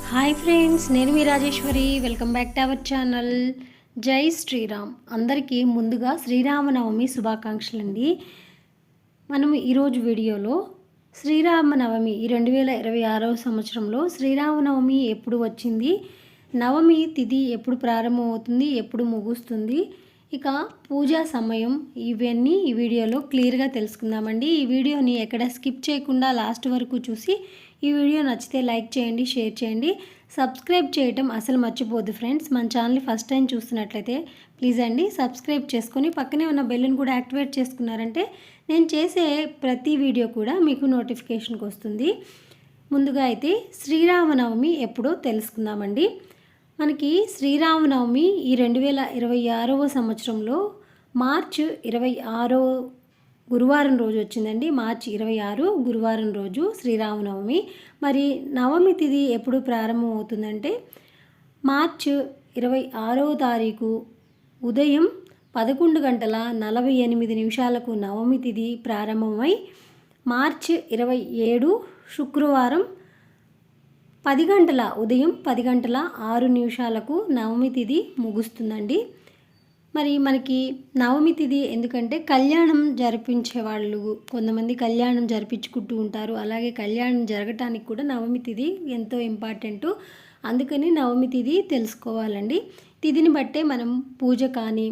Hi friends, నేను మీ Rajeswari. Welcome back to our channel. జై శ్రీరామ్. అందరికీ ముందుగా శ్రీరామనవమి శుభాకాంక్షలు అండి. మనం ఈరోజు వీడియోలో శ్రీరామనవమి ఈ 2026వ సంవత్సరంలో శ్రీరామనవమి ఎప్పుడు వచ్చింది, నవమి తిథి ఎప్పుడు ప్రారంభమవుతుంది, ఎప్పుడు ముగుస్తుంది, ఇక పూజా సమయం, ఇవన్నీ ఈ వీడియోలో క్లియర్గా తెలుసుకుందామండి. ఈ వీడియోని ఎక్కడ స్కిప్ చేయకుండా లాస్ట్ వరకు చూసి ఈ వీడియో నచ్చితే లైక్ చేయండి, షేర్ చేయండి, సబ్స్క్రైబ్ చేయటం అసలు మర్చిపోద్దు ఫ్రెండ్స్. మన ఛానల్ని ఫస్ట్ టైం చూస్తున్నట్లయితే ప్లీజ్ అండి సబ్స్క్రైబ్ చేసుకొని పక్కనే ఉన్న బెల్ని కూడా యాక్టివేట్ చేసుకున్నారంటే నేను చేసే ప్రతి వీడియో కూడా మీకు నోటిఫికేషన్కి వస్తుంది. ముందుగా అయితే శ్రీరామనవమి ఎప్పుడో తెలుసుకుందామండి. మనకి శ్రీరామనవమి ఈ 2026వ సంవత్సరంలో మార్చి 26 గురువారం రోజు వచ్చిందండి. మార్చి 26 గురువారం రోజు శ్రీరామనవమి. మరి నవమి తిథి ఎప్పుడు ప్రారంభం అవుతుందంటే మార్చి 26వ తారీఖు ఉదయం 11:48 నవమి తిథి ప్రారంభమై మార్చి 27 శుక్రవారం ఉదయం 10:06 నవమి తిథి ముగుస్తుందండి. మరి మనకి నవమి తిథి ఎందుకంటే కళ్యాణం జరిపించే వాళ్ళు కొంతమంది కళ్యాణం జరిపించుకుంటూ ఉంటారు. అలాగే కళ్యాణం జరగటానికి కూడా నవమి తిథి ఎంతో ఇంపార్టెంటు. అందుకని నవమి తిథి తెలుసుకోవాలండి. తిథిని బట్టే మనం పూజ కానీ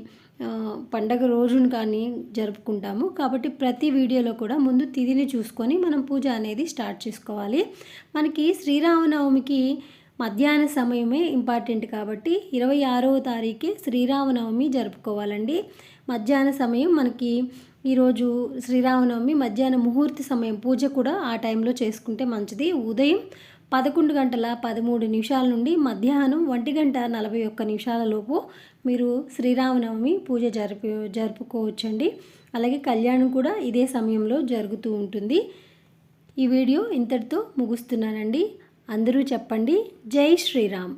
పండగ రోజును కానీ జరుపుకుంటాము. కాబట్టి ప్రతి వీడియోలో కూడా ముందు తిథిని చూసుకొని మనం పూజ అనేది స్టార్ట్ చేసుకోవాలి. మనకి శ్రీరామనవమికి మధ్యాహ్న సమయమే ఇంపార్టెంట్ కాబట్టి 26వ తారీఖు శ్రీరామనవమి జరుపుకోవాలండి. మధ్యాహ్న సమయం మనకి ఈరోజు శ్రీరామనవమి మధ్యాహ్న ముహూర్త సమయం, పూజ కూడా ఆ టైంలో చేసుకుంటే మంచిది. ఉదయం 11:13 నుండి మధ్యాహ్నం 1:41 లోపు మీరు శ్రీరామనవమి పూజ జరుపుకోవచ్చండి. అలాగే కళ్యాణం కూడా ఇదే సమయంలో జరుగుతూ ఉంటుంది. ఈ వీడియో ఇంతటితో ముగుస్తున్నానండి. అందరూ చెప్పండి జై శ్రీరామ్.